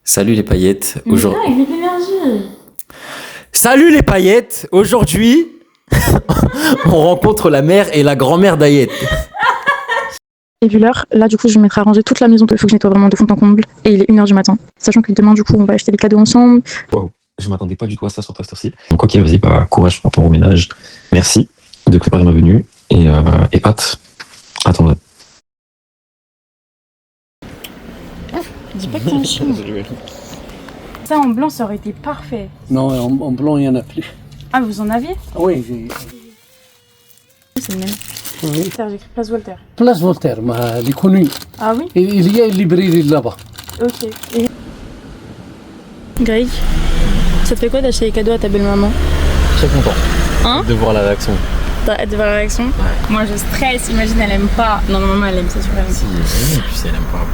Salut les paillettes. Avec l'énergie. Salut les paillettes. Aujourd'hui, on rencontre la mère et la grand-mère d'Ayette. Et vu l'heure, là du coup je vais mettre à ranger toute la maison. Il faut que je nettoie vraiment de fond en comble. Et il est 1h du matin. Sachant que demain du coup on va acheter les cadeaux ensemble. Wow, je m'attendais pas du tout à ça sur ta heure-ci. Donc ok, vas-y, bah courage pour ton ménage. Merci de préparer ma venue. Et hâte. Attends. Dis pas que t'es un chien. Ça en blanc ça aurait été parfait. Non, en blanc, il n'y en a plus. Ah vous en aviez? Oui, C'est le même. oui. J'ai écrit Place Voltaire. Place Voltaire, elle est connue. Ah oui? Il y a une librairie là-bas. Ok. Et... Greg, ça te fait quoi d'acheter les cadeaux à ta belle-maman? Très content. Hein? De voir la réaction. T'as hâte de voir la réaction? Ouais. Moi je stresse, imagine elle aime pas. Non, maman elle aime, c'est sûr elle aime. Si, et puis si elle aime pas.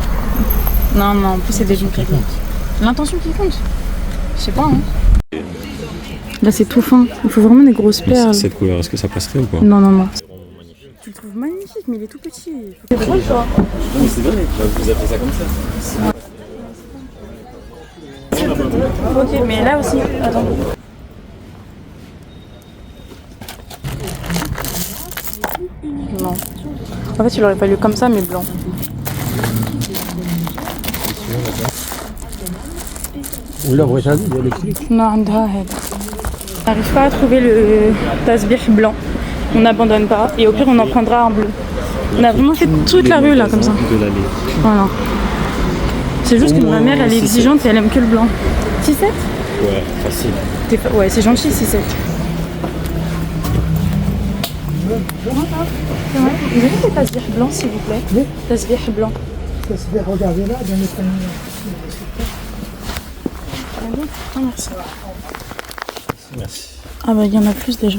Non, en plus c'est des gens qui comptent. L'intention qui compte. Je sais pas, hein. Là c'est tout fin, il faut vraiment des grosses perles. Cette couleur, est-ce que ça passerait ou pas? Non. Tu le trouves magnifique, mais il est tout petit. C'est drôle, toi. Non, mais c'est vrai, vous appelez ça comme ça. Ok, mais là aussi, attends. Non. En fait, il aurait fallu comme ça, mais blanc. ولا بغيت هذه ديال الكليك. Non, عندها هذا. On n'arrive pas à trouver le tasbih blanc. On n'abandonne pas. Et au pire, on en prendra un bleu. On a vraiment fait toute la rue là, comme ça. De l'allée. Voilà. C'est juste que ma mère, elle est exigeante et elle aime que le blanc. 6-7 ? Ouais, facile. Ouais, c'est gentil, 6-7. Vous avez des tasbih blancs, s'il vous plaît? Oui. Tasbih blanc. Regardez là, dans les paniers. Ah, merci. Merci. Ah bah il y en a plus déjà.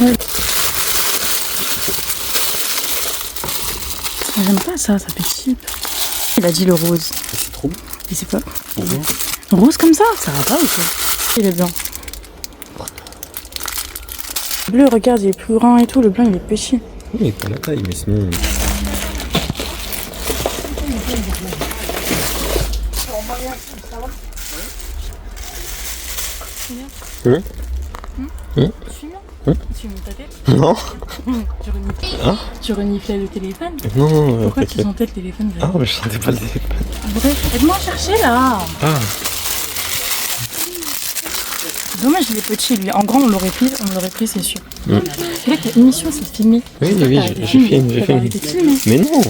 Ouais. J'aime pas ça, ça fait cheap. Il a dit le rose. C'est trop beau. Mais c'est pas... Rose comme ça va pas ou quoi? Il est blanc. Le bleu, regarde, il est plus grand et tout. Le blanc, il est petit. Oui, pas la taille, mais sinon... Tu me ta tête? Non. Tu reniflais. Hein? Tu reniflais le téléphone? Non, Pourquoi tu sentais le téléphone? Ah, mais je sentais pas le téléphone. Bref, aide-moi à chercher là. Ah. Dommage, il est petit lui. En grand, on l'aurait pris, c'est sûr. C'est vrai que l'émission, c'est filmé. Oui, j'ai filmé. Arrêtez de filmer. Mais non.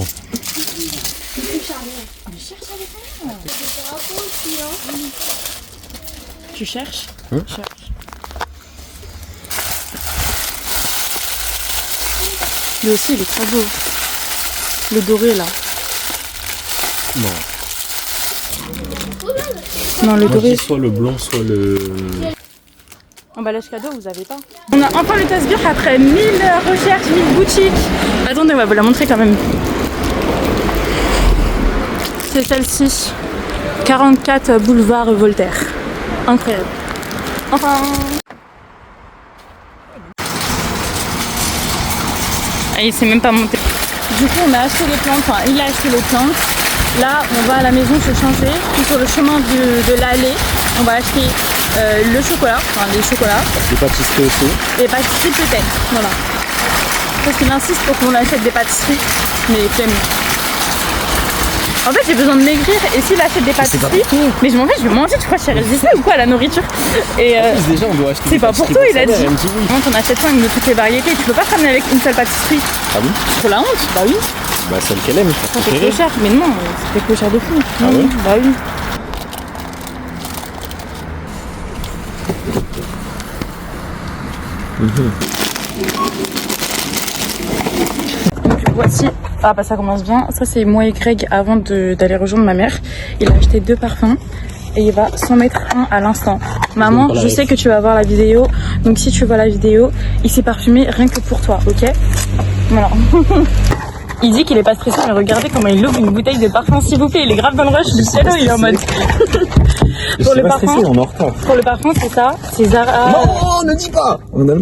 Tu cherches? Hein? Cherche. Lui aussi, il est très beau. Le doré là. Non, le doré. Soit le blanc, soit le... Emballage cadeau, vous avez pas? On a enfin le tasbih après 1000 recherches, 1000 boutiques. Attendez, on va vous la montrer quand même. C'est celle-ci. 44 boulevard Voltaire. Incroyable. Enfin... Ah, il s'est même pas monté. Du coup, on a acheté les plantes, enfin, il a acheté les plantes. Là, on va à la maison se changer. Puis sur le chemin de l'allée, on va acheter le chocolat, enfin les chocolats. Les pâtisseries aussi. Les pâtisseries peut-être, voilà. Parce qu'il insiste pour qu'on achète des pâtisseries, mais flemme. En fait, j'ai besoin de maigrir et s'il achète des pâtisseries, mais je m'en vais, je vais manger, tu crois que je suis résistée ou quoi, la nourriture? Et Déjà, on doit acheter. c'est pas pour toi, il a dit. Elle me dit oui. On achète 5 de toutes les variétés, tu peux pas te ramener avec une seule pâtisserie. Ah oui? Trop la honte, bah oui. Bah, celle qu'elle aime, je Ça fait préférée. trop cher, mais non, c'était trop cher de fou. Ah ouais? Bah oui. Donc voici, ah bah ça commence bien. Ça c'est moi et Greg avant d'aller rejoindre ma mère. Il a acheté 2 parfums et il va s'en mettre un à l'instant. Maman, je sais que tu vas voir la vidéo, donc si tu vois la vidéo, il s'est parfumé rien que pour toi, ok? Voilà. Il dit qu'il est pas stressé, mais regardez comment il ouvre une bouteille de parfum, s'il vous plaît. Il est grave dans le rush du cielo, il est en mode. Pour le parfum, on est en retard. pour le parfum, c'est ça, c'est Zara. Non, ne dis pas. On a...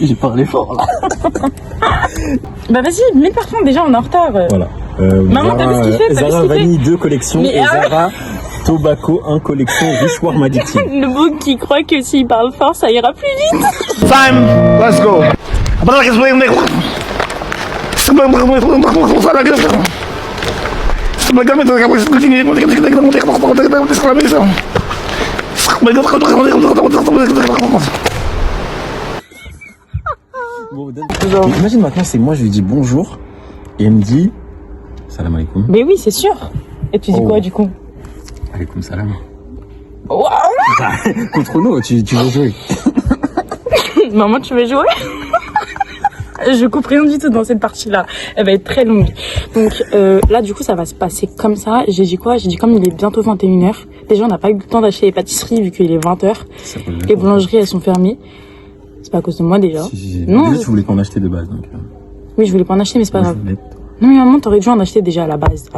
J'ai parlé fort là. Bah vas-y, mets le parfum, déjà on est en retard. Voilà. Maman, t'as vu ce qu'il fait? Zara Vanille 2 collection Mais et Zara Tobacco 1 collection riche warm additive. Le bouc qui croit que s'il parle fort, ça ira plus vite. Time, let's go. Imagine maintenant, c'est moi, je lui dis bonjour et elle me dit salam alaikum. Mais oui, c'est sûr. Et tu dis quoi du coup? Alaikum salam. Waouh. Contre nous, tu veux jouer. Maman, tu veux jouer? Je coupe rien du tout dans cette partie-là. Elle va être très longue. Donc là, du coup, ça va se passer comme ça. J'ai dit quoi? J'ai dit comme il est bientôt 21h. Déjà, on n'a pas eu le temps d'acheter les pâtisseries vu qu'il est 20h. Les boulangeries, elles sont fermées. C'est pas à cause de moi déjà. Non. Déjà, tu voulais qu'on achète de base. Donc, Oui, je voulais pas en acheter, mais c'est pas grave. Non, mais maman, t'aurais dû en acheter déjà à la base.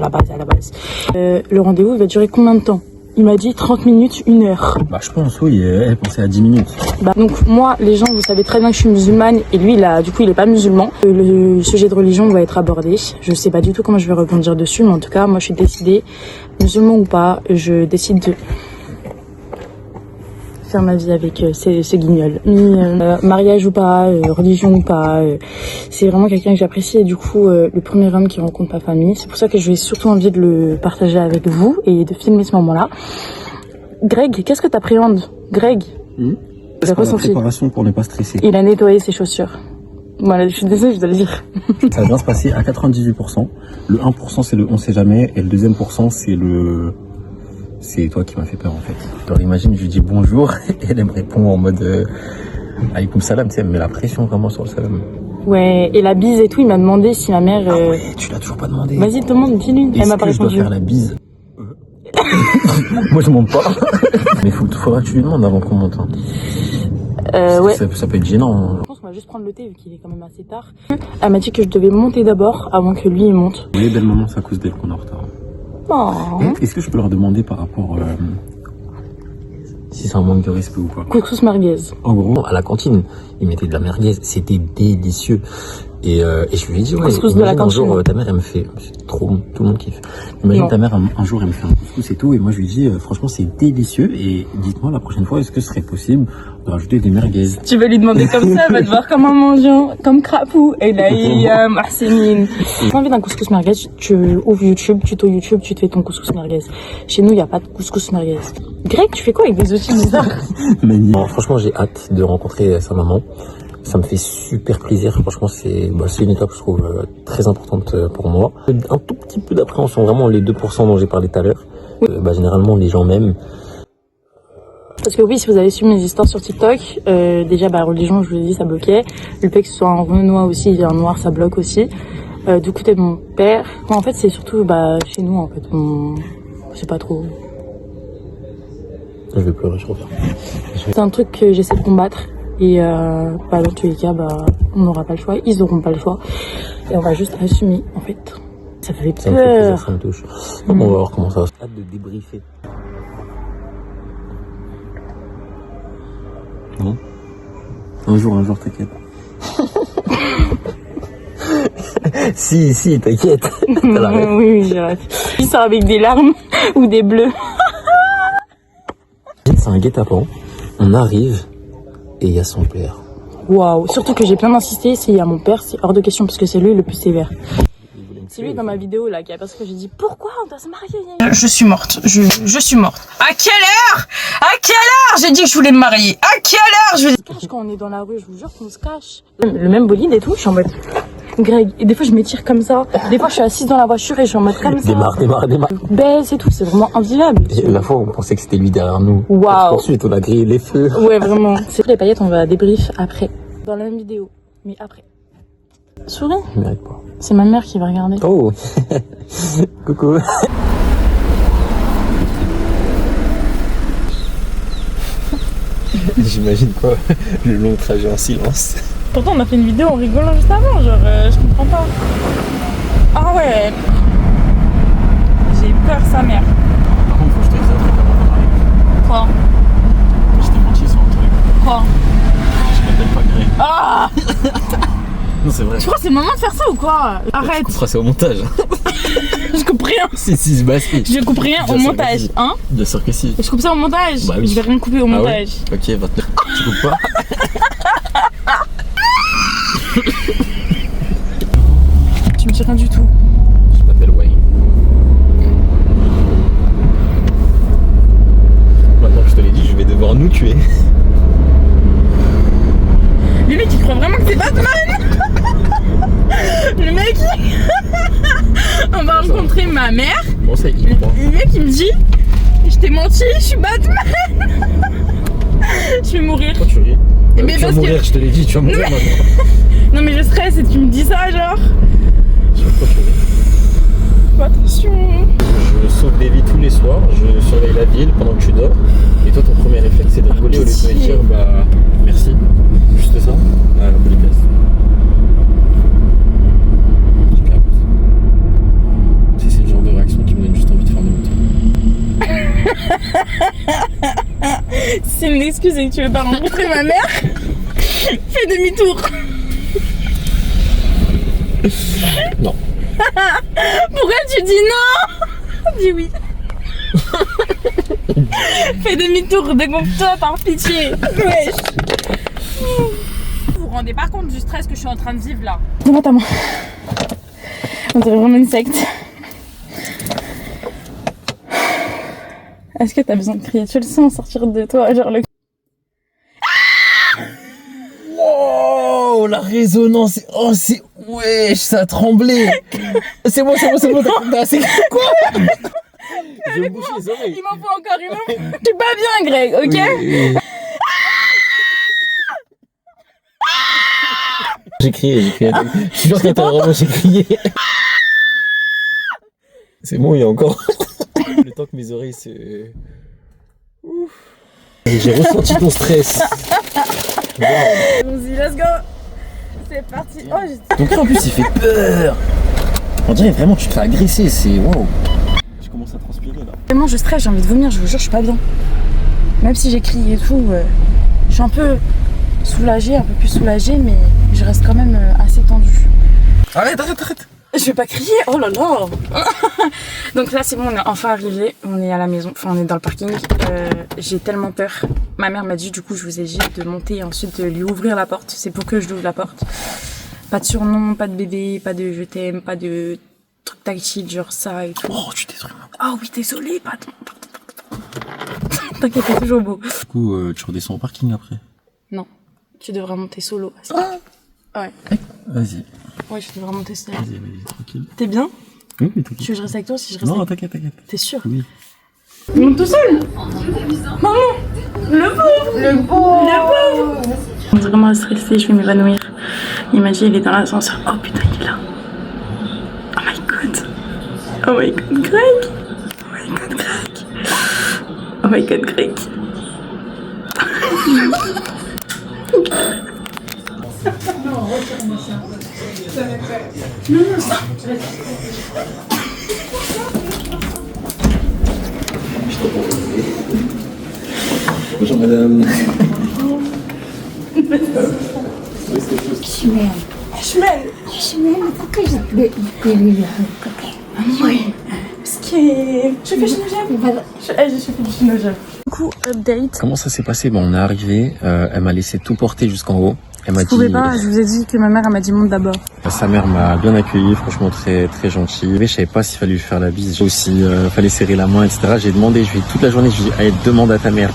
Le rendez-vous va durer combien de temps? Il m'a dit 30 minutes, 1 heure. Bah, je pense, oui, elle pensait à 10 minutes. Bah, donc, moi, les gens, vous savez très bien que je suis musulmane et lui, du coup, il est pas musulman. Le sujet de religion va être abordé. Je sais pas du tout comment je vais rebondir dessus, mais en tout cas, moi, je suis décidée, musulman ou pas, je décide de faire ma vie avec ce guignol. Mariage ou pas, religion ou pas, c'est vraiment quelqu'un que j'apprécie et du coup, le premier homme qui rencontre ma famille. C'est pour ça que j'ai surtout envie de le partager avec vous et de filmer ce moment-là. Greg, qu'est-ce que t'appréhendes? Greg, C'est la préparation pour ne pas stresser. il a nettoyé ses chaussures. Voilà, je suis désolée, je dois le dire. Ça va bien se passer à 98%. Le 1% c'est le on sait jamais et le deuxième % c'est toi qui m'as fait peur en fait. Alors imagine, je lui dis bonjour et elle me répond en mode alaykoum salam, tu sais, elle me met la pression vraiment sur le salam. Ouais, et la bise et tout, il m'a demandé si ma mère... Ah ouais, tu l'as toujours pas demandé. Vas-y, demande, dis-lui. Elle m'a pas Est-ce que je dois répondu. faire la bise? Moi je monte pas. Mais faudra que tu lui demandes avant qu'on monte. Hein. Ouais. Ça peut être gênant. Hein. Je pense qu'on va juste prendre le thé vu qu'il est quand même assez tard. Elle m'a dit que je devais monter d'abord avant que lui il monte. Oui, belle maman, c'est à cause d'elle qu'on est en retard. Oh. Est-ce que je peux leur demander par rapport si c'est un manque de respect ou quoi? Couscous merguez. En gros, à la cantine, ils mettaient de la merguez, c'était délicieux. Et je lui ai dit, ouais, Couscous de la imagine un cantine. jour, ta mère, elle me fait, c'est trop, tout le monde kiffe. Imagine Non. ta mère, un jour, elle me fait un couscous et tout, et moi, je lui dis, franchement, c'est délicieux, et dites-moi la prochaine fois, est-ce que ce serait possible de rajouter des merguez? Tu veux lui demander comme ça, elle va te voir comme un mangeant, comme crapou. Et là, il y a Marceline. Si t'as envie d'un couscous merguez, tu ouvres YouTube, tuto YouTube, tu te fais ton couscous merguez. Chez nous, il n'y a pas de couscous merguez. Greg, tu fais quoi avec des outils bizarres? Non, franchement, j'ai hâte de rencontrer sa maman. Ça me fait super plaisir. Franchement, c'est une étape, je trouve, très importante pour moi. Un tout petit peu d'appréhension, vraiment les 2% dont j'ai parlé tout à l'heure. Généralement, les gens m'aiment. Parce que oui, si vous avez suivi mes histoires sur TikTok, déjà, religion, je vous l'ai dit, ça bloquait. Le fait que ce soit un renois aussi, il y a un noir, ça bloque aussi. Du côté de mon père, en fait, c'est surtout chez nous, en fait, je sais pas trop. Je vais pleurer, je reviens. C'est un truc que j'essaie de combattre. Et dans tous les cas, on n'aura pas le choix, ils n'auront pas le choix. Et on va juste assumer, en fait. Ça fait Ça me fait plaisir, peur. ça me touche. On va voir comment ça va. Hâte de débriefer. Non. Un jour, t'inquiète. si, t'inquiète. T'as la ref. Oui, j'ai rêve. Il sort avec des larmes ou des bleus. C'est un guet-apens. On arrive et il y a son père. Waouh, surtout que j'ai bien insisté, s'il y a mon père, c'est hors de question parce que c'est lui le plus sévère. C'est lui dans ma vidéo là, parce que j'ai dit pourquoi on doit se marier. Je suis morte, je suis morte. À quelle heure? À quelle heure j'ai dit que je voulais me marier? À quelle heure je... On se cache quand on est dans la rue, je vous jure qu'on se cache. Le même bolide et tout, je suis en mode Greg, et des fois je m'étire comme ça, des fois je suis assise dans la voiture et je suis en mode comme ça. Démarre. Baisse et tout, c'est vraiment invivable. Et la fois, on pensait que c'était lui derrière nous. Waouh. Ensuite, on a grillé les feux. Ouais, vraiment. C'est les paillettes, on va débrief après. Dans la même vidéo, mais après. Souris, Je mérite pas. c'est ma mère qui va regarder. Oh. Coucou. J'imagine quoi, le long trajet en silence. Pourtant, on a fait une vidéo en rigolant juste avant, genre, je comprends pas. Ah ouais. J'ai peur, sa mère. Par contre, faut que je te dise un truc avant qu'on arrive. Quoi? Je t'ai menti sur un truc. Quoi? Je m'appelle pas Greg. Ah! Non, c'est vrai. Tu crois que c'est le moment de faire ça ou quoi? Tu Arrête. couperas ça au montage. rien. Si, bah si. Je coupe rien au montage, hein. Bien sûr que si. Je coupe ça au montage. Bah oui. Je vais rien couper au montage. Ouais, ok, 29. Tu coupes pas? Tu me dis rien du tout. Je m'appelle Wayne. Maintenant que je te l'ai dit, je vais devoir nous tuer. Le mec il croit vraiment que c'est Batman. Le mec on va rencontrer ma mère. Bon ça il croit. Le mec il me dit je t'ai menti, je suis Batman. Je vais mourir. Pourquoi tu ris? Mais tu vas parce mourir, que... je te l'ai dit, tu vas mourir maintenant. Non mais je stresse et tu me dis ça genre. Pourquoi tu ris? Fais attention. Je sauve des vies tous les soirs, je surveille la ville pendant que tu dors. Et toi ton premier réflexe c'est de rigoler au lieu de me dire bah merci. Juste ça. Ah la politesse. C'est le genre de réaction qui me donne juste envie de faire demi-tour. Si c'est une excuse et que tu veux pas rencontrer ma mère, fais demi-tour. Non. Pourquoi tu dis non? Dis oui. Fais demi-tour, dégonfle-toi par pitié. Wesh. Vous vous rendez pas compte du stress que je suis en train de vivre là? Donne-moi ta main. On dirait vraiment une secte. Est-ce que t'as besoin de crier? Tu le sens sortir de toi, genre le... Wow, la résonance. Oh, c'est. Wesh, ça a tremblé. C'est bon. C'est quoi? Je me bouche les oreilles. Il m'en faut encore, Je suis pas bien, Greg, ok? Oui. J'ai crié. Je suis sûr que t'as vraiment j'ai crié. C'est bon, il y a encore. Le temps que mes oreilles se. Ouf. J'ai ressenti ton stress. Wow. Vas-y, let's go. C'est parti. Oh, Donc là en plus il fait peur. On dirait vraiment que tu te fais agresser, c'est wow. Je commence à transpirer là. Vraiment, je stresse, j'ai envie de vomir, je vous jure, je suis pas bien. Même si j'ai crié et tout, je suis un peu soulagée, un peu plus soulagée, mais je reste quand même assez tendue. Arrête. Je vais pas crier, oh là là. Donc là c'est bon, on est enfin arrivé, on est à la maison, enfin on est dans le parking. J'ai tellement peur. Ma mère m'a dit, du coup je vous ai dit de monter et ensuite de lui ouvrir la porte. C'est pour que je lui ouvre la porte. Pas de surnom, pas de bébé, pas de je t'aime, pas de truc tactile, genre ça et tout. Oh, tu détruis. Oh oui, désolé, pardon. T'inquiète, c'est toujours beau. Du coup, tu redescends au parking après. Non, tu devrais monter solo. Ouais. Vas-y. Ouais, je devrais monter solo. Vas-y, tranquille. T'es bien? Oui, mais t'inquiète. Tu veux que je reste avec toi ou si je reste Non, avec... t'inquiète. T'es sûr? Oui. Il monte tout seul. Maman, le pauvre. On est vraiment stressé, je vais m'évanouir. Il m'a dit il est dans l'ascenseur. Oh putain, il est là. Oh my god, Greg. Oh my god, Greg. Bonjour madame. Pourquoi je peux Oui. Parce que je fais du chinojab. Je fais du chinojab. Du coup, update. Comment ça s'est passé? Bon, on est arrivé, elle m'a laissé tout porter jusqu'en haut. Elle m'a Je pouvais pas, je vous ai dit que ma mère elle m'a dit monte d'abord. Sa mère m'a bien accueilli, franchement très très gentil. Je savais pas s'il fallait lui faire la bise, aussi fallait serrer la main, etc. J'ai demandé, je lui ai dit toute la journée, je lui ai dit allez, demande à ta mère.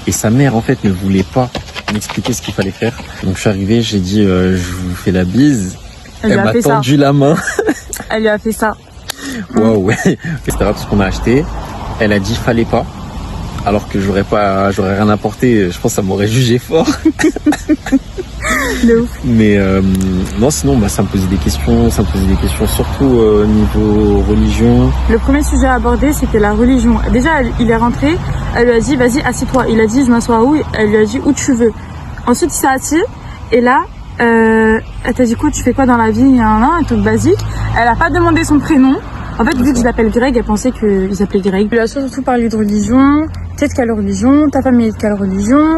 Et sa mère en fait ne voulait pas m'expliquer ce qu'il fallait faire. Donc je suis arrivé, j'ai dit je vous fais la bise. Elle m'a tendu la main. Elle lui a fait ça. Waouh, ouais, etc. Tout ce qu'on a acheté, elle a dit fallait pas. Alors que j'aurais rien apporté, je pense que ça m'aurait jugé fort. De ouf. Mais non, sinon ça me posait des questions, surtout niveau religion. Le premier sujet abordé c'était la religion. Déjà il est rentré, elle lui a dit vas-y assieds-toi. Il a dit je m'assois où? Elle lui a dit où tu veux. Ensuite il s'est assis et là elle t'a dit quoi, tu fais quoi dans la vie? Il y a un truc basique. Elle a pas demandé son prénom. En fait, vu que je l'appelle Greg, elle pensait qu'il s'appelait Greg. Elle a surtout parlé de religion. T'es de quelle religion? Ta famille est de quelle religion?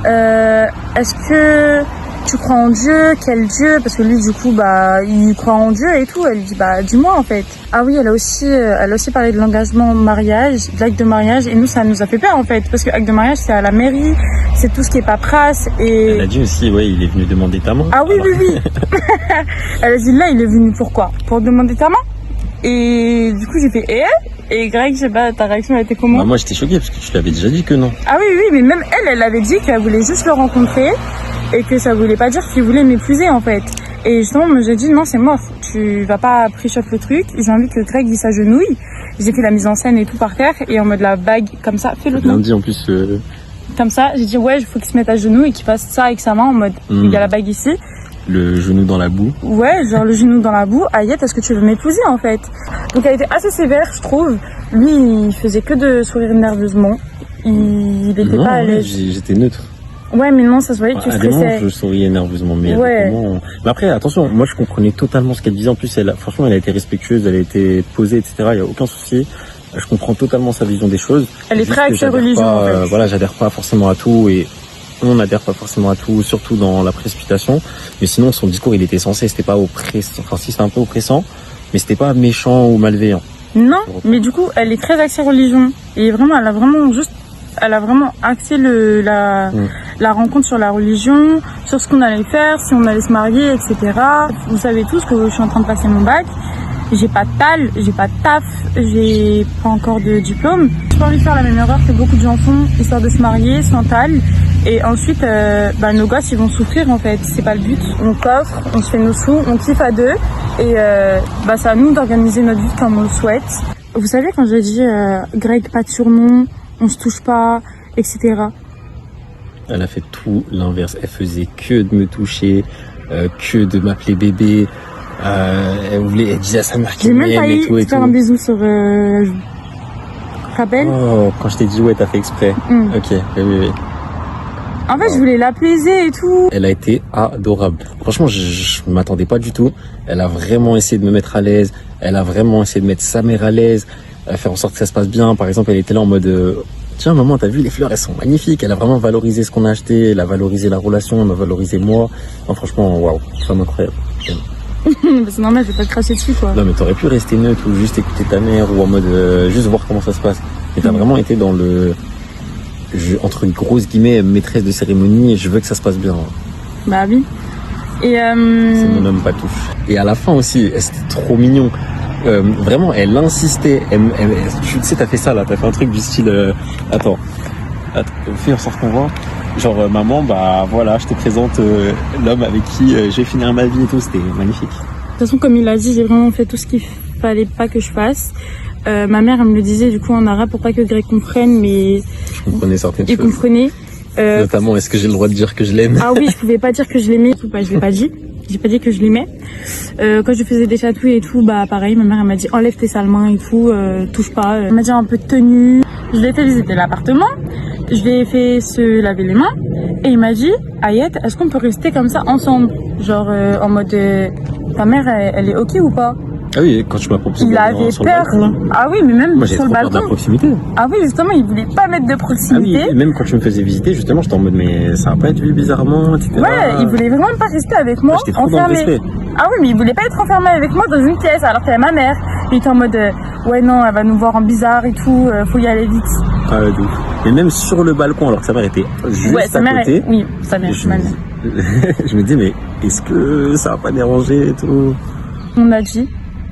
Est-ce que tu crois en Dieu, quel Dieu? Parce que lui, du coup, bah, il croit en Dieu et tout. Elle dit, bah, dis-moi, en fait. Ah oui, elle a aussi parlé de l'engagement mariage, de l'acte de mariage. Et nous, ça nous a fait peur, en fait. Parce que l'acte de mariage, c'est à la mairie, c'est tout ce qui est paperasse. Et... Elle a dit aussi, ouais, il est venu demander ta main. Ah oui, oui, oui. Elle a dit, là, il est venu pourquoi? Pour demander ta main? Et du coup, j'ai fait, et Greg, je sais pas, ta réaction a été comment? Bah, moi, j'étais choqué parce que tu l'avais déjà dit que non. Ah oui, oui, mais même elle avait dit qu'elle voulait juste le rencontrer et que ça voulait pas dire qu'il voulait m'épouser, en fait. Et justement, moi, j'ai dit, non, c'est mort. Tu vas pas pre-shot le truc. J'ai envie que Greg, il s'agenouille. J'ai fait la mise en scène et tout par terre et en mode la bague, comme ça, fais le Bien tour. dit, en plus. Comme ça, j'ai dit, ouais, il faut qu'il se mette à genoux et qu'il fasse ça avec sa main en mode, il y a la bague ici. Le genou dans la boue. Ouais, genre le genou dans la boue. Ayette, est-ce que tu veux m'épouser, en fait? Donc elle était assez sévère, je trouve. Lui, il faisait que de sourire nerveusement. Il était Non, pas à l'aise. j'étais neutre. Ouais, mais non, ça se voyait que tu À des moments, stressais. je souriais nerveusement, mais Ouais. à des moments... Mais après, attention, moi, je comprenais totalement ce qu'elle disait. En plus, franchement, elle a été respectueuse, elle a été posée, etc. Il y a aucun souci. Je comprends totalement sa vision des choses. Elle est Juste très que axée j'adhère religion, pas, en fait. voilà, j'adhère pas forcément à tout et on n'adhère pas forcément à tout, surtout dans la précipitation. Mais sinon, son discours, il était censé, c'était pas oppressant. Enfin, si, c'était un peu oppressant, mais c'était pas méchant ou malveillant. Non, mais du coup, elle est très axée religion. Et vraiment, elle a vraiment axé la rencontre sur la religion, sur ce qu'on allait faire, si on allait se marier, etc. Vous savez tous que je suis en train de passer mon bac. J'ai pas de tal, j'ai pas de taf, j'ai pas encore de diplôme. J'ai pas envie de faire la même erreur que beaucoup de gens font, histoire de se marier sans tal. Et ensuite, nos gosses, ils vont souffrir, en fait. C'est pas le but. On coffre, on se fait nos sous, on kiffe à deux. Et c'est à nous d'organiser notre vie comme on le souhaite. Vous savez, quand j'ai dit Greg, pas de surnom, on se touche pas, etc. Elle a fait tout l'inverse. Elle faisait que de me toucher, que de m'appeler bébé. Elle disait à sa mère J'ai qu'elle même m'aime failli et tout et te faire tout. un bisou sur... Tu te rappelles? Oh, quand je t'ai dit ouais, t'as fait exprès. Ok, oui. En fait, je voulais l'apaiser et tout. Elle a été adorable. Franchement, je m'attendais pas du tout. Elle a vraiment essayé de me mettre à l'aise. Elle a vraiment essayé de mettre sa mère à l'aise, faire en sorte que ça se passe bien. Par exemple, elle était là en mode tiens maman, t'as vu les fleurs, elles sont magnifiques. Elle a vraiment valorisé ce qu'on a acheté. Elle a valorisé la relation, elle m'a valorisé moi. Non, franchement, waouh, femme incroyable. C'est normal, je vais pas te cracher dessus, quoi. Non, mais t'aurais pu rester neutre ou juste écouter ta mère ou en mode juste voir comment ça se passe. Et t'as vraiment été dans entre grosses guillemets, maîtresse de cérémonie et je veux que ça se passe bien. Bah oui. Et C'est mon homme patouche. Et à la fin aussi, c'était trop mignon. Vraiment, elle insistait. Tu sais, t'as fait ça là, t'as fait un truc du style. Attends, fais en sorte qu'on voit. Genre, maman, bah voilà, je te présente l'homme avec qui je vais finir ma vie et tout. C'était magnifique. de toute façon, comme il a dit, j'ai vraiment fait tout ce qu'il fallait pas que je fasse. Ma mère, elle me le disait du coup en arabe pour pas que Greg comprenne, mais Je comprenais certaines il choses. comprenait. Notamment, est-ce que j'ai le droit de dire que je l'aime? Ah oui, je pouvais pas dire que je l'aimais. Bah, je l'ai pas dit. J'ai pas dit que je l'aimais. Quand je faisais des chatouilles et tout, bah pareil, ma mère elle m'a dit enlève tes sales mains et tout, touche pas. Elle m'a dit un peu de tenue. Je l'ai fait visiter l'appartement. Je l'ai fait se laver les mains. Et il m'a dit Ayette, est-ce qu'on peut rester comme ça ensemble? Genre en mode ta mère elle est ok ou pas? Ah oui, quand tu m'as proposé Il de avait venir sur le peur. balcon, là. Ah oui, mais même Moi, j'ai sur trop le peur de la balcon. proximité. Ah oui, justement, il voulait pas mettre de Ah oui, proximité. et même quand tu me faisais visiter, justement, j'étais en mode, mais ça va pas être vu bizarrement, etc. Ouais, il voulait vraiment pas rester avec moi, J'étais trop dans le enfermé. respect. Ah oui, mais il voulait pas être enfermé avec moi dans une pièce alors qu'il y a ma mère. Il était en mode, ouais non, elle va nous voir en bizarre et tout, faut y aller vite. Ah ouais, de ouf. Et même sur le balcon, alors que sa mère était juste Ouais, à sa mère, côté. oui, sa mère, je, ma me mère. dis, je me dis, mais est-ce que ça va pas déranger et tout? On a dit,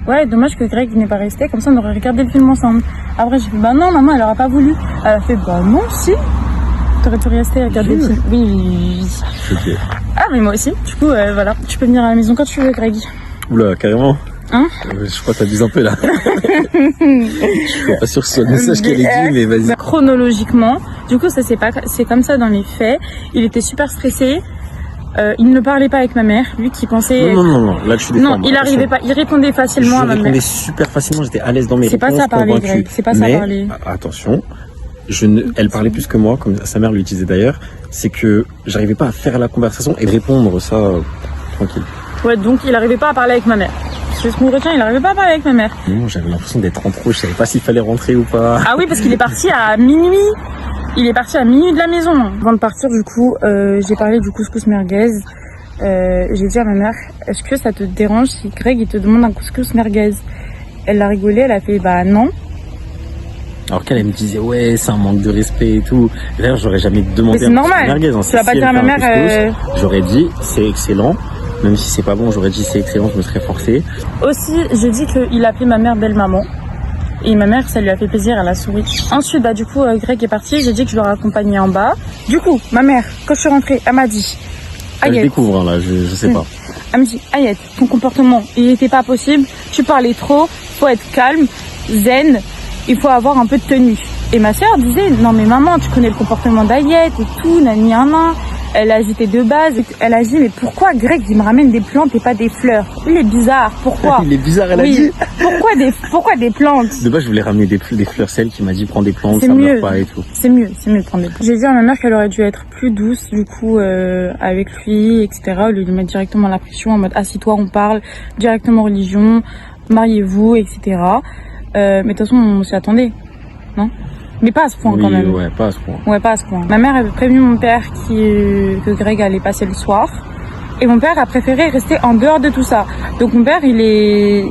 ouais, dommage que Greg n'ait pas resté, comme ça on aurait regardé le film ensemble. Après j'ai fait, bah non, maman, elle aura pas voulu. Elle a fait, bah non, si. T'aurais pu rester et regarder le film. Oui. Ok. Ah, mais moi aussi. Du coup, voilà, tu peux venir à la maison quand tu veux, Greg. Oula, carrément. Hein? Je crois que t'abuses un peu là. Je suis pas sûr que ce soit le message qu'elle ait dit, mais vas-y. Chronologiquement, du coup, c'est comme ça dans les faits. Il était super stressé. Il ne parlait pas avec ma mère, lui qui pensait. Non, là je suis Non, il arrivait pas. Il répondait facilement à ma Je répondais mère. super facilement, j'étais à l'aise dans mes C'est pas réponses, ça parler, convaincu. Greg, c'est pas ça Mais, parler. attention, elle parlait plus que moi, comme sa mère lui disait d'ailleurs, c'est que j'arrivais pas à faire la conversation et répondre ça tranquille. Ouais, donc il arrivait pas à parler avec ma mère. C'est ce qu'on retient, il arrivait pas à parler avec ma mère. Non, j'avais l'impression d'être en trop, je savais pas s'il fallait rentrer ou pas. Ah oui, parce qu'il est parti à minuit. Il est parti à minuit de la maison. Avant de partir, du coup, j'ai parlé du couscous merguez. j'ai dit à ma mère, est-ce que ça te dérange si Greg il te demande un couscous merguez? Elle a rigolé, elle a fait bah non. Alors qu'elle me disait ouais c'est un manque de respect et tout. D'ailleurs j'aurais jamais demandé c'est normal. Merguez, hein. Tu vas pas dire à ma mère. J'aurais dit c'est excellent. Même si c'est pas bon, j'aurais dit c'est excellent, je me serais forcé. Aussi, j'ai dit qu'il appelait ma mère belle maman. Et ma mère, ça lui a fait plaisir, elle a souri. Ensuite, bah du coup, Greg est parti, j'ai dit que je l'aurais accompagné en bas. Du coup, ma mère, quand je suis rentrée, elle m'a dit... Je découvre là, je sais pas. Elle me dit, Ayette, ton comportement, il était pas possible, tu parlais trop, faut être calme, zen, il faut avoir un peu de tenue. Et ma soeur disait, non mais maman, tu connais le comportement d'Ayette et tout, nani un. Elle a agité de base, elle a dit, mais pourquoi Greg, il me ramène des plantes et pas des fleurs? Il est bizarre, pourquoi? Il est bizarre, elle a oui. dit. Pourquoi des plantes? De base, je voulais ramener des fleurs, celle qui m'a dit, prends des plantes, ça meurt pas et tout. C'est mieux de prendre des plantes. J'ai dit à ma mère qu'elle aurait dû être plus douce, du coup, avec lui, etc. Au lieu de mettre directement la pression en mode, assis-toi, on parle, directement religion, mariez-vous, etc. Mais de toute façon, on s'y attendait, non? Mais pas à ce point quand même. Ouais, pas à ce point. Ouais, pas à ce point. Ma mère avait prévenu mon père que Greg allait passer le soir. Et mon père a préféré rester en dehors de tout ça. Donc mon père, il est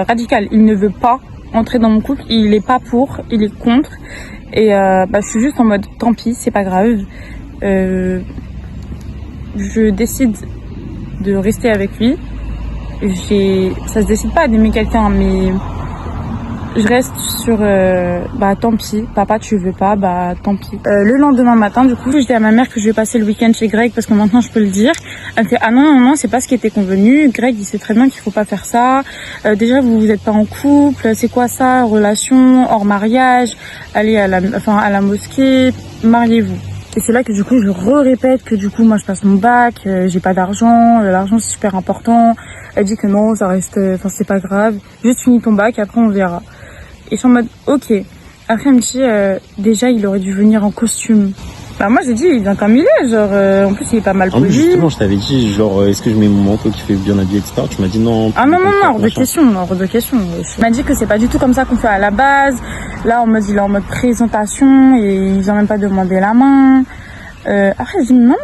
radical. Il ne veut pas entrer dans mon couple. Il est pas pour, il est contre. Et bah, je suis juste en mode, tant pis, c'est pas grave. Je décide de rester avec lui. Ça se décide pas d'aimer quelqu'un, mais... Je reste sur, bah tant pis, papa tu veux pas, bah tant pis. Le lendemain matin, du coup, je dis à ma mère que je vais passer le week-end chez Greg parce que maintenant je peux le dire. Elle me fait ah non, c'est pas ce qui était convenu. Greg il sait très bien qu'il faut pas faire ça. Déjà vous êtes pas en couple, c'est quoi ça, relation hors mariage, aller à la mosquée, mariez-vous. Et c'est là que du coup je répète que du coup moi je passe mon bac, j'ai pas d'argent, l'argent c'est super important. Elle dit que non, ça reste, c'est pas grave, juste finis ton bac, après on verra. Et je suis en mode, ok. Après, elle me dit, déjà, il aurait dû venir en costume. Bah, moi, j'ai dit, il vient comme il est, genre, en plus, il est pas mal poli. Justement, je t'avais dit, genre, est-ce que je mets mon manteau qui fait bien habillé, etc. Tu m'as dit non. Ah non, hors de question. Il m'a dit que c'est pas du tout comme ça qu'on fait à la base. Là, en mode, il est en mode présentation et il vient même pas demander la main. Après, je dis, non,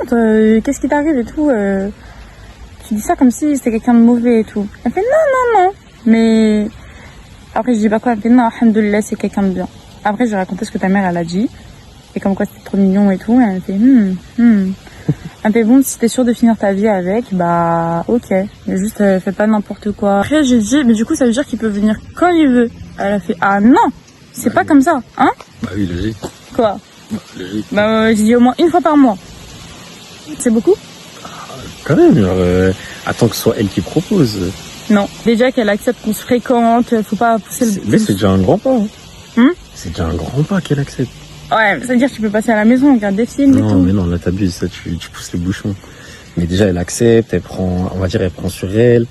qu'est-ce qui t'arrive et tout, tu dis ça comme si c'était quelqu'un de mauvais et tout. Elle fait, non. Mais, après, je dis, bah quoi, elle fait, non, alhamdoulilah, c'est quelqu'un de bien. Après, j'ai raconté ce que ta mère, elle a dit. Et comme quoi, c'était trop mignon et tout. Et elle me fait, Elle me fait, bon, si t'es sûre de finir ta vie avec, bah, ok. Mais juste, fais pas n'importe quoi. Après, j'ai dit, mais du coup, ça veut dire qu'il peut venir quand il veut. Elle a fait, ah non, c'est pas comme ça, hein? Bah oui, logique. Quoi? Logique. Bah, j'ai dit au moins une fois par mois. C'est beaucoup? Quand même, genre, attends que ce soit elle qui propose. Non. Déjà qu'elle accepte qu'on se fréquente, faut pas pousser le... Mais c'est déjà un grand pas. Hein? C'est déjà un grand pas qu'elle accepte. Ouais, ça veut dire que tu peux passer à la maison, regarder des films et tout. Non, mais non, là t'abuses, ça tu pousses les bouchons. Mais déjà elle accepte, elle prend sur elle.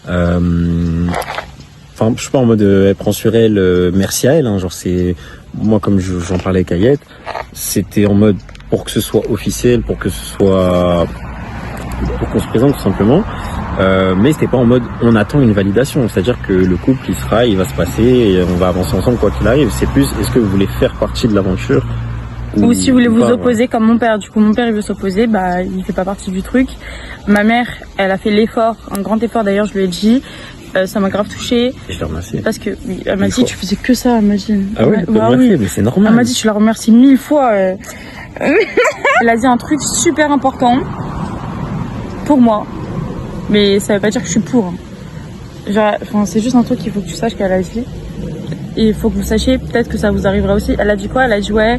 Enfin, je suis pas en mode elle prend sur elle, merci à elle, hein, genre c'est... Moi comme j'en parlais avec Ayette, c'était en mode pour que ce soit officiel, pour qu'on se présente tout simplement. Mais c'était pas en mode on attend une validation, c'est-à-dire que le couple il va se passer et on va avancer ensemble quoi qu'il arrive. C'est plus est-ce que vous voulez faire partie de l'aventure ou si vous voulez vous opposer comme mon père. Du coup mon père il veut s'opposer, bah il fait pas partie du truc. Ma mère elle a fait l'effort, un grand effort d'ailleurs, je lui ai dit. Ça m'a grave touchée. Je te remercie. Parce que oui, elle m'a dit tu faisais que ça, elle m'a dit. Ah ouais, bah oui, mais c'est normal. Elle m'a dit tu la remercies 1000 fois. Elle a dit un truc super important pour moi. Mais ça veut pas dire que je suis pour. Genre, c'est juste un truc qu'il faut que tu saches qu'elle a dit. Et il faut que vous sachiez, peut-être que ça vous arrivera aussi. Elle a dit quoi? Elle a dit ouais,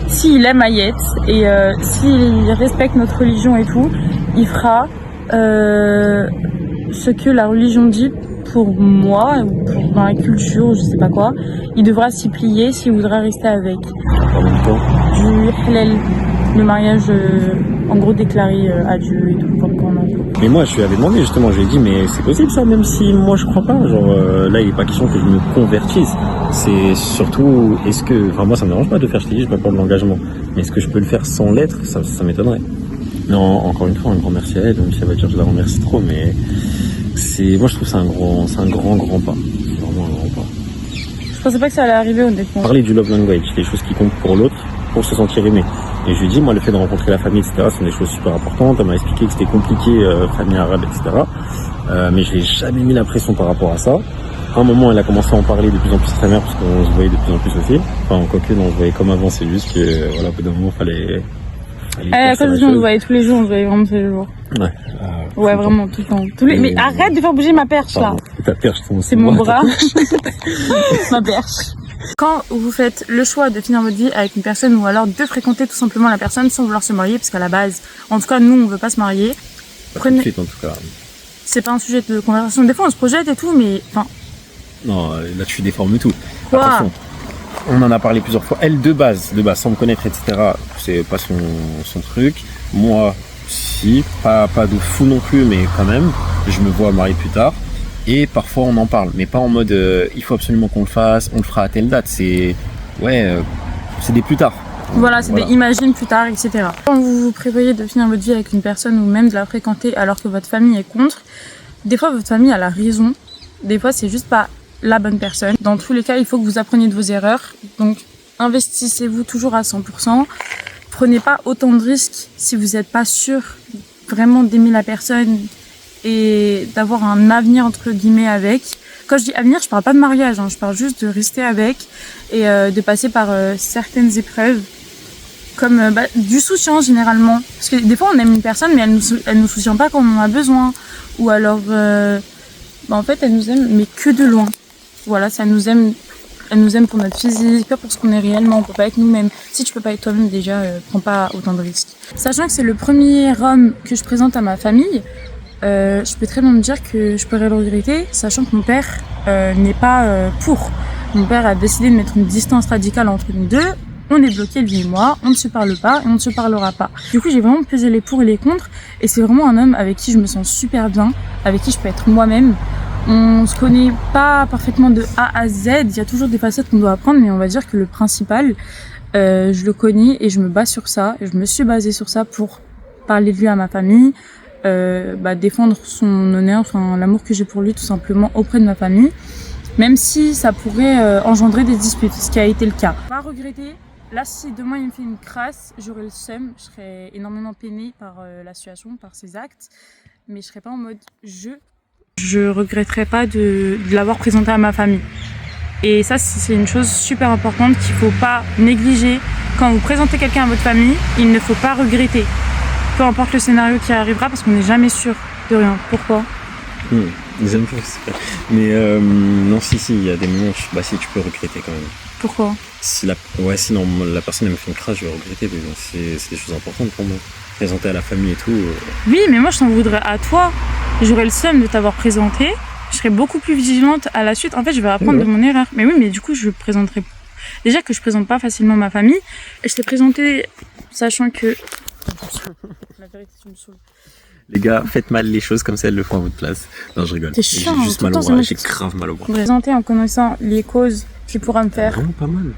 s'il aime Ayette et s'il respecte notre religion et tout, il fera ce que la religion dit pour moi, ou dans la culture, je sais pas quoi. Il devra s'y plier s'il voudra rester avec. Du halal, le mariage en gros déclaré à Dieu et tout, comme quand on en couple. Mais moi je lui avais demandé justement, je lui ai dit mais c'est possible ça même si moi je crois pas, genre là il est pas question que je me convertisse, c'est surtout est-ce que, enfin moi ça me dérange pas de faire, je t'ai dit, j'ai pas peur de l'engagement, mais est-ce que je peux le faire sans l'être, ça m'étonnerait. Non, encore une fois un grand merci à elle, même si elle va dire que je la remercie trop, mais moi je trouve que c'est un grand pas, vraiment un grand pas. Je pensais pas que ça allait arriver honnêtement. Parler du love language, les choses qui comptent pour l'autre, pour se sentir aimé. Et je lui ai dit, moi, le fait de rencontrer la famille, etc., sont des choses super importantes. Elle m'a expliqué que c'était compliqué, famille arabe, etc. Mais je n'ai jamais mis la pression par rapport à ça. À un moment, elle a commencé à en parler de plus en plus à sa mère, parce qu'on se voyait de plus en plus aussi. Enfin, quoique, non, on se voyait comme avant, c'est juste que, voilà, au bout d'un moment, fallait quand on se voyait tous les jours, on se voyait vraiment tous les jours. Ouais. Ouais, vraiment, tout le temps. Mais arrête de faire bouger ma perche, là. Ta perche, c'est mon bras. Ma perche. Quand vous faites le choix de finir votre vie avec une personne ou alors de fréquenter tout simplement la personne sans vouloir se marier, parce qu'à la base, en tout cas, nous, on veut pas se marier. Prenez... Tout de suite, en tout cas. C'est pas un sujet de conversation. Des fois, on se projette et tout, mais enfin. Non, là, tu déformes tout. Quoi? Attention. On en a parlé plusieurs fois. Elle, de base, sans me connaître, etc., c'est pas son truc. Moi, si, pas de fou non plus, mais quand même, je me vois marier plus tard. Et parfois, on en parle, mais pas en mode il faut absolument qu'on le fasse, on le fera à telle date. C'est des plus tard. Voilà, c'est des imagines plus tard, etc. Quand vous prévoyez de finir votre vie avec une personne ou même de la fréquenter alors que votre famille est contre, des fois, votre famille a la raison. Des fois, c'est juste pas la bonne personne. Dans tous les cas, il faut que vous appreniez de vos erreurs. Donc, investissez-vous toujours à 100%. Prenez pas autant de risques si vous n'êtes pas sûr vraiment d'aimer la personne et d'avoir un avenir entre guillemets avec. Quand je dis avenir, je parle pas de mariage, je parle juste de rester avec et de passer par certaines épreuves comme du soutien généralement. Parce que des fois, on aime une personne, mais elle nous soutient pas quand on en a besoin. Ou alors, en fait, elle nous aime, mais que de loin. Voilà, elle nous aime pour notre physique, pas pour ce qu'on est réellement, on peut pas être nous-mêmes. Si tu peux pas être toi-même déjà, prends pas autant de risques. Sachant que c'est le premier homme que je présente à ma famille, je peux très bien me dire que je pourrais le regretter, sachant que mon père n'est pas pour. Mon père a décidé de mettre une distance radicale entre nous deux. On est bloqués, lui et moi, on ne se parle pas et on ne se parlera pas. Du coup, j'ai vraiment pesé les pour et les contre, et c'est vraiment un homme avec qui je me sens super bien, avec qui je peux être moi-même. On se connaît pas parfaitement de A à Z, il y a toujours des facettes qu'on doit apprendre, mais on va dire que le principal, je le connais et je me base sur ça. Je me suis basée sur ça pour parler de lui à ma famille, défendre son honneur, l'amour que j'ai pour lui tout simplement auprès de ma famille, même si ça pourrait engendrer des disputes, ce qui a été le cas. Pas regretter. Là, si demain il me fait une crasse, j'aurais le seum, je serais énormément peinée par la situation, par ses actes, mais je serais pas en mode je regretterais pas de l'avoir présenté à ma famille. Et ça, c'est une chose super importante qu'il faut pas négliger. Quand vous présentez quelqu'un à votre famille, il ne faut pas regretter. Peu importe le scénario qui arrivera, parce qu'on n'est jamais sûr de rien. Pourquoi? Mais non, si, il y a des moments où si tu peux regretter quand même. Pourquoi? Sinon la personne elle me fait une crasse, je vais regretter, mais bon, c'est des choses importantes pour moi. Présenter à la famille et tout. Oui, mais moi je t'en voudrais à toi. J'aurais le seum de t'avoir présenté. Je serais beaucoup plus vigilante à la suite. En fait, je vais apprendre de mon erreur. Mais oui, mais du coup, je présenterai. Déjà que je présente pas facilement ma famille. Et je t'ai présenté sachant que. La vérité, tu me saoules. Les gars, faites mal les choses comme ça, elles le font à votre place. Non, je rigole. T'es chiant, j'ai juste mal au bras, j'ai grave mal au bras. Présenter en connaissant les causes qui pourra me faire. Vraiment pas mal.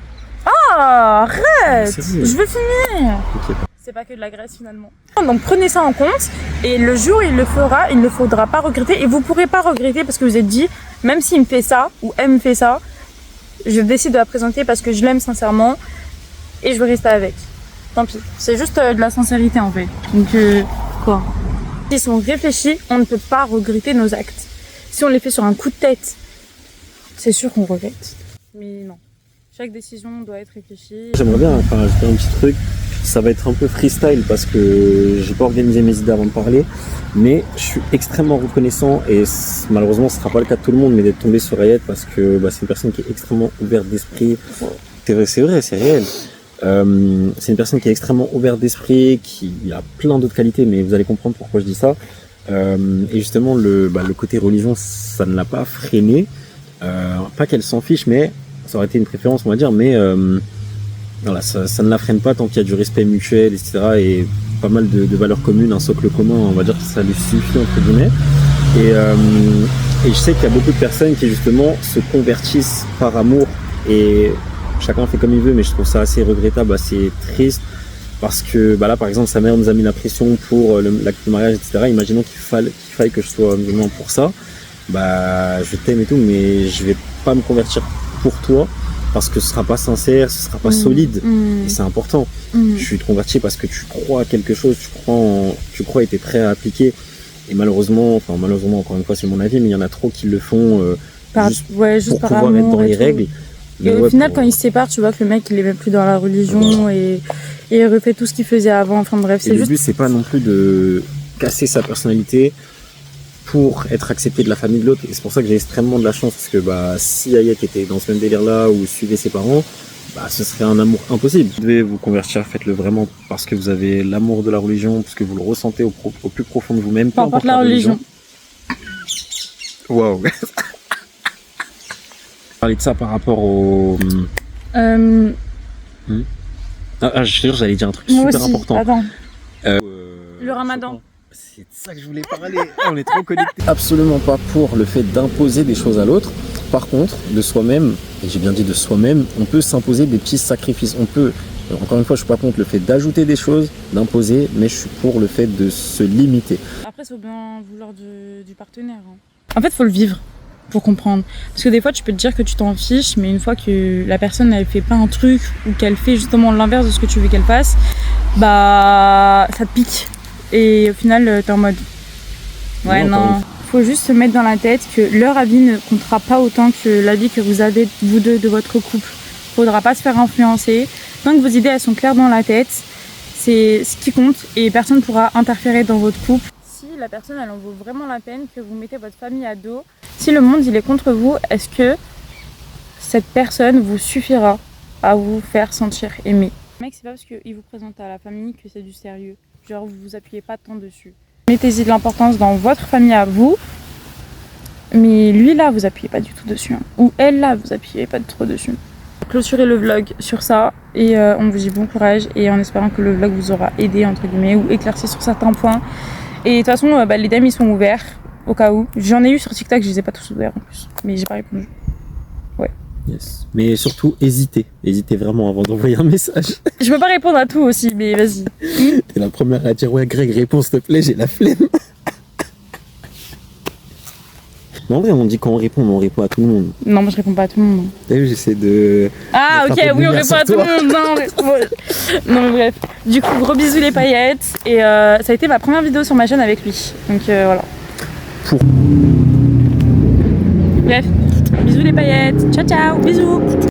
Ah, arrête! Je veux finir! Okay. C'est pas que de la graisse finalement. Donc prenez ça en compte et le jour où il le fera, il ne faudra pas regretter et vous pourrez pas regretter parce que vous êtes dit, même s'il me fait ça ou elle me fait ça, je décide de la présenter parce que je l'aime sincèrement et je veux rester avec. Tant pis. C'est juste de la sincérité en fait. Donc quoi? Si on réfléchit, on ne peut pas regretter nos actes. Si on les fait sur un coup de tête, c'est sûr qu'on regrette. Mais non. Chaque décision doit être réfléchie. J'aimerais bien ajouter un petit truc. Ça va être un peu freestyle parce que j'ai pas organisé mes idées avant de parler. Mais je suis extrêmement reconnaissant et malheureusement ce sera pas le cas de tout le monde, mais d'être tombé sur Ayette parce que c'est une personne qui est extrêmement ouverte d'esprit. C'est vrai, c'est réel. C'est une personne qui est extrêmement ouverte d'esprit, qui a plein d'autres qualités, mais vous allez comprendre pourquoi je dis ça. Et justement, le côté religion, ça ne l'a pas freiné. Pas qu'elle s'en fiche, mais ça aurait été une préférence, on va dire. Mais voilà, ça ne la freine pas tant qu'il y a du respect mutuel, etc. Et pas mal de valeurs communes, un socle commun, on va dire que ça lui suffit, entre guillemets. Et je sais qu'il y a beaucoup de personnes qui, justement, se convertissent par amour et chacun fait comme il veut, mais je trouve ça assez regrettable, assez triste, parce que là par exemple sa mère nous a mis la pression pour l'acte de mariage, etc. Imaginons qu'il faille que je sois musulman pour ça, je t'aime et tout, mais je vais pas me convertir pour toi, parce que ce sera pas sincère, ce sera pas solide. Et c'est important. Je suis converti parce que tu crois à quelque chose, tu crois et t'es prêt à appliquer. Et malheureusement, encore une fois, c'est mon avis, mais il y en a trop qui le font juste pour par pouvoir amour être dans les et tout. règles. Et au final, quand ils se séparent, tu vois que le mec, il est même plus dans la religion et il refait tout ce qu'il faisait avant. Enfin bref, Et le but, c'est pas non plus de casser sa personnalité pour être accepté de la famille de l'autre. Et c'est pour ça que j'ai extrêmement de la chance, parce que si Ayek était dans ce même délire-là ou suivait ses parents, ce serait un amour impossible. Vous devez vous convertir, faites-le vraiment parce que vous avez l'amour de la religion, parce que vous le ressentez au plus profond de vous-même. Peu importe la religion. Waouh. Parler de ça par rapport au... je te jure, j'allais dire un truc super important. Attends. Le ramadan. C'est de ça que je voulais parler. On est trop connectés. Absolument pas pour le fait d'imposer des choses à l'autre. Par contre, de soi-même, et j'ai bien dit de soi-même, on peut s'imposer des petits sacrifices. On peut, encore une fois, je suis pas contre le fait d'ajouter des choses, d'imposer, mais je suis pour le fait de se limiter. Après, c'est au bien vouloir du partenaire. En fait, faut le vivre pour comprendre. Parce que des fois, tu peux te dire que tu t'en fiches, mais une fois que la personne, elle fait pas un truc ou qu'elle fait justement l'inverse de ce que tu veux qu'elle fasse, ça te pique. Et au final, t'es en mode... Ouais, non. Faut juste se mettre dans la tête que leur avis ne comptera pas autant que l'avis que vous avez, vous deux, de votre couple. Faudra pas se faire influencer. Tant que vos idées, elles sont claires dans la tête, c'est ce qui compte et personne ne pourra interférer dans votre couple. Si la personne, elle en vaut vraiment la peine, que vous mettez votre famille à dos, si le monde, il est contre vous, est-ce que cette personne vous suffira à vous faire sentir aimé? Mec, c'est pas parce qu'il vous présente à la famille que c'est du sérieux. Genre, vous vous appuyez pas tant dessus. Mettez-y de l'importance dans votre famille à vous, mais lui là, vous appuyez pas du tout dessus. Ou elle là, vous appuyez pas trop dessus. Clôturez le vlog sur ça et on vous dit bon courage et en espérant que le vlog vous aura aidé entre guillemets ou éclairci sur certains points. Et de toute façon, les DM ils sont ouverts au cas où. J'en ai eu sur TikTok, je les ai pas tous ouverts en plus, mais j'ai pas répondu. Ouais. Yes. Mais surtout, hésitez vraiment avant d'envoyer un message. Je peux pas répondre à tout aussi, mais vas-y. T'es la première à dire ouais Greg, réponds s'il te plaît, j'ai la flemme. Mais en vrai, on dit quand on répond à tout le monde. Non, moi je réponds pas à tout le monde. T'as vu, j'essaie de... Ah ok, oui, on répond à tout le monde. Non, mais bref. Du coup, gros bisous les paillettes. Et ça a été ma première vidéo sur ma chaîne avec lui. Donc voilà. Bref, bisous les paillettes. Ciao, ciao, bisous.